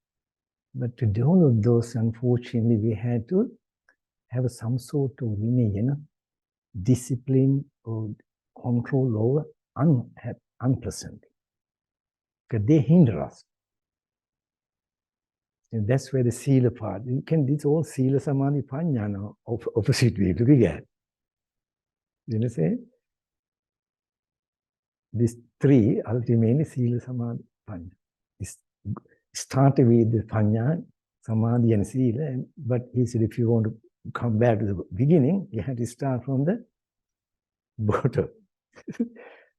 But to develop those, unfortunately, we had to have some sort of discipline or control over unpleasant. Because they hinder us. And that's where the sila part, this all sila samadhi panya opposite way to get. You understand? These 3 ultimately sila samadhi panya. It's started with the panya, samadhi and sila, but he said if you want to come back to the beginning, you have to start from the bottom.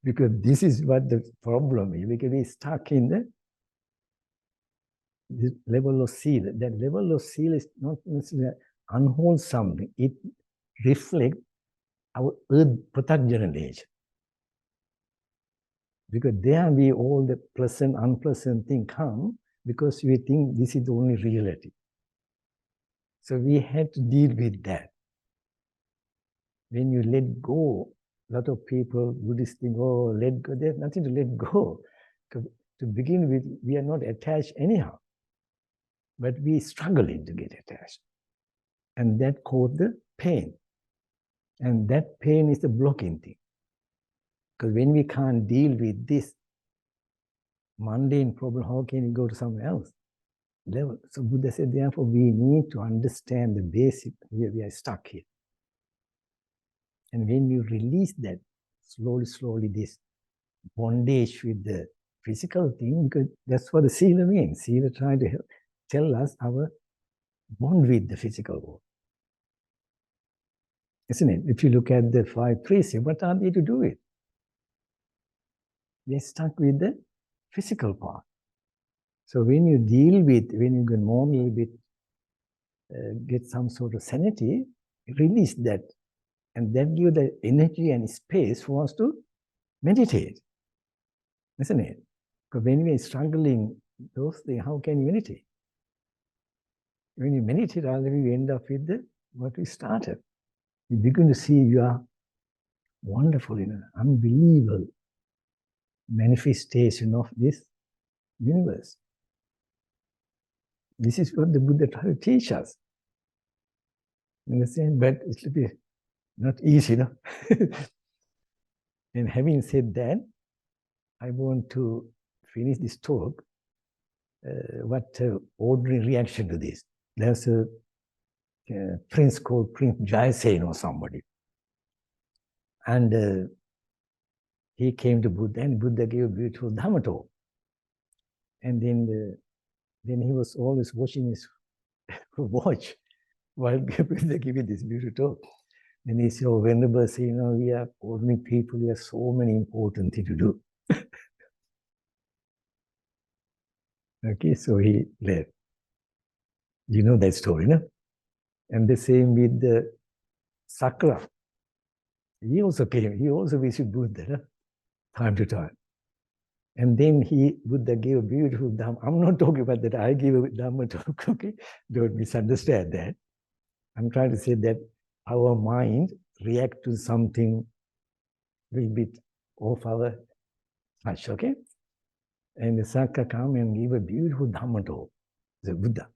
Because this is what the problem is, because we're stuck in this level of sila. That level of sila is not necessarily unwholesome. It reflects our earth pratyajana nature. Because there we all the pleasant, unpleasant thing come because we think this is the only reality. So we had to deal with that. When you let go, a lot of people, Buddhists think, oh, let go. There's nothing to let go. To begin with, we are not attached anyhow. But we struggling to get attached. And that caused the pain. And that pain is the blocking thing. Because when we can't deal with this mundane problem, how can we go to somewhere else? Level. So Buddha said, therefore, we need to understand the basic, we are stuck here. And when you release that, slowly, this bondage with the physical thing, because that's what the sila means. Sila trying to tell us our bond with the physical world. Isn't it? If you look at the 5 precepts, what are they to do with? They're stuck with the physical part. So when you can normally get some sort of sanity, release that. And that gives the energy and space for us to meditate. Isn't it? Because when we are struggling those things, how can you meditate? When you meditate, already we end up with what we started. You begin to see you are wonderful, unbelievable manifestation of this universe. This is what the Buddha tried to teach us. You understand? But it should be not easy, no? And having said that, I want to finish this talk. What ordinary reaction to this? There's a prince called Prince Jayasen or somebody. And he came to Buddha, and Buddha gave a beautiful Dhamma talk. And then he was always watching his watch while Buddha giving this beautiful talk. And he said, oh, Venerable, we are ordinary people, we have so many important things to do. Okay, so he left. You know that story, no? And the same with the Sakra. He also came, he also visited Buddha, no? Time to time. And then Buddha gave a beautiful Dhamma. I'm not talking about that, I give a Dhamma talk, okay? Don't misunderstand that. I'm trying to say that our mind react to something a little bit off our touch, okay? And the Sakka come and give a beautiful Dhamma talk, the Buddha.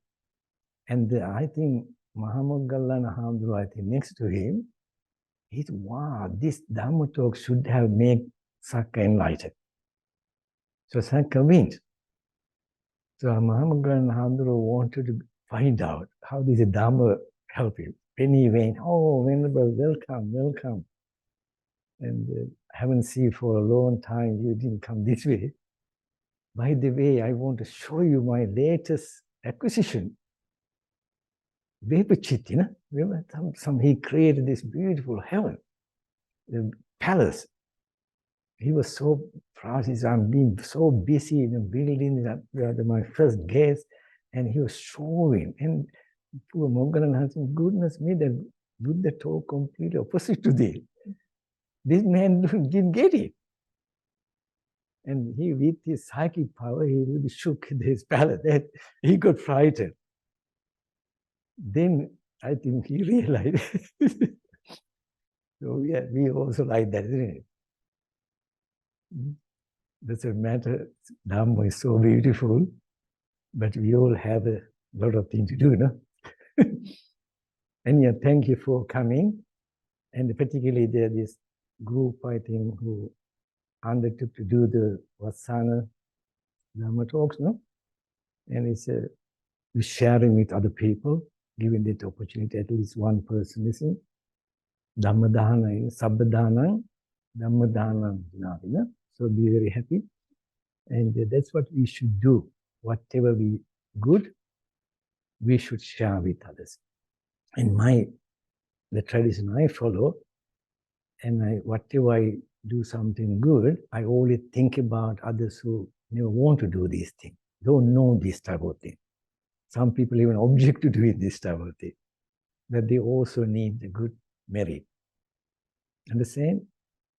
And I think Mahamoggallana Hamdru, I think next to him, he said, wow, this Dhamma talk should have made Sakka enlightened. So Sakka went. So Mahamoggallana Hamdru wanted to find out how this Dhamma help him. When he went, oh, Venerable, welcome, welcome. And I haven't seen you for a long time, you didn't come this way. By the way, I want to show you my latest acquisition. Vepachit, you know, remember he created this beautiful heaven, the palace. He was so proud. He said, I'm being so busy in building my first guest, and he was showing. And poor Moggallana had some goodness me, that Buddha told completely opposite to this. This man didn't get it. And he, with his psychic power, he really shook his palace. He got frightened. Then I think he realized. So yeah, we also like that, isn't it? Doesn't matter. Dhamma is so beautiful, but we all have a lot of things to do, no? And yeah, thank you for coming. And particularly there's this group, I think, who undertook to do the Vassana Dhamma talks, no? And it's we're sharing with other people, giving that opportunity, at least one person listening. Dhamma Dhanam, Sabba Dhanam, Dhamma Dhanam, you know? So be very happy. And that's what we should do. Whatever we good, we should share with others. And the tradition I follow, and whatever I do something good, I always think about others who never want to do these things, don't know this type of thing. Some people even object to doing this type of thing, but they also need the good merit. Understand?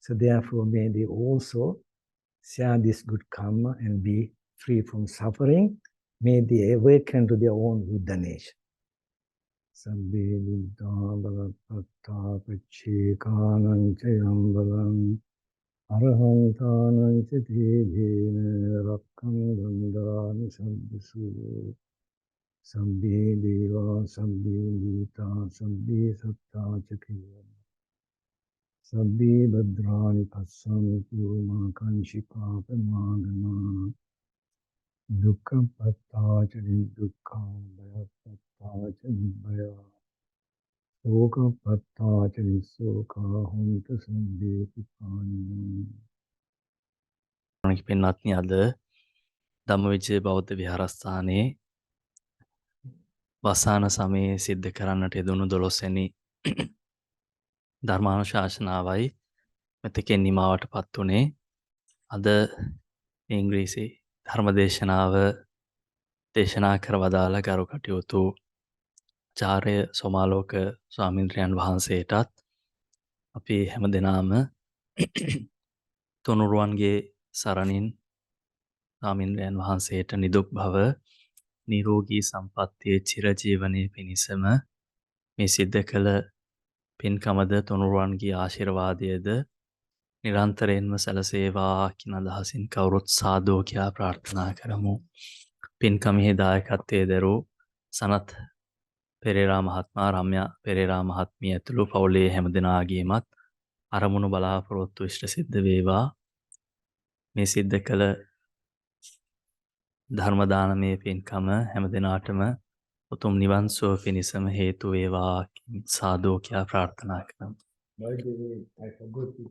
So therefore, may they also share this good karma and be free from suffering. May they awaken to their own Buddha nature. Sabbe buddha bhagavata pachikanam chayam balam arahantanam chitidhina rakkam gandhani sabbisu sabbe deva sabbe bhuta sabbe satta chakriya sabbe bhadrani passantu ma kanshika pamagana dukkha pattacani dukkha bhaya pattacani bhaya soka pattacani soka hunta sabbe pipani. පින්වත්නි අද ධම්මවිජය බෞද්ධ විහාරස්ථානයේ වසාන සමයේ සිද්ධ කරන්නට යෙදුණු 12 වෙනි ධර්මානුශාසනාවයි මෙතෙකින් නිමාවට පත් වුණේ. අද ඉංග්‍රීසි ධර්මදේශනාව දේශනා කර වදාළ ගරු කටයුතු ආචාර්ය සොමාලෝක ස්වාමීන්ද්‍රයන් වහන්සේටත් අපි හැමදෙනාම තුනුරුවන්ගේ සරණින් ස්වාමීන්ද්‍රයන් වහන්සේට නිදුක් භව නිරෝගී සම්පන්නිය චිරජීවනයේ පිණිසම මේ සිද්ධ කළ පින්කමද තුනුරුවන්ගේ ආශිර්වාදයද නිරන්තරයෙන්ම සැලසේවා කියන අදහසින් කවුරුත් සාදු කියා ප්‍රාර්ථනා කරමු. පින්කමෙහි දායකත්වයේ දරූ සනත් පෙරේරා මහත්මයා, රම්‍යා පෙරේරා මහත්මිය ඇතුළු පවුලේ හැමදෙනාගේමත් අරමුණු බලාපොරොත්තු ඉෂ්ට සිද්ධ වේවා. මේ සිද්ධ කළ ධර්ම දානමය පින්කම හැමදෙනාටම උතුම් නිවන් සුව පිණිසම හේතු වේවා සාදු කියා ප්‍රාර්ථනා කරමු. By the way, I forgot to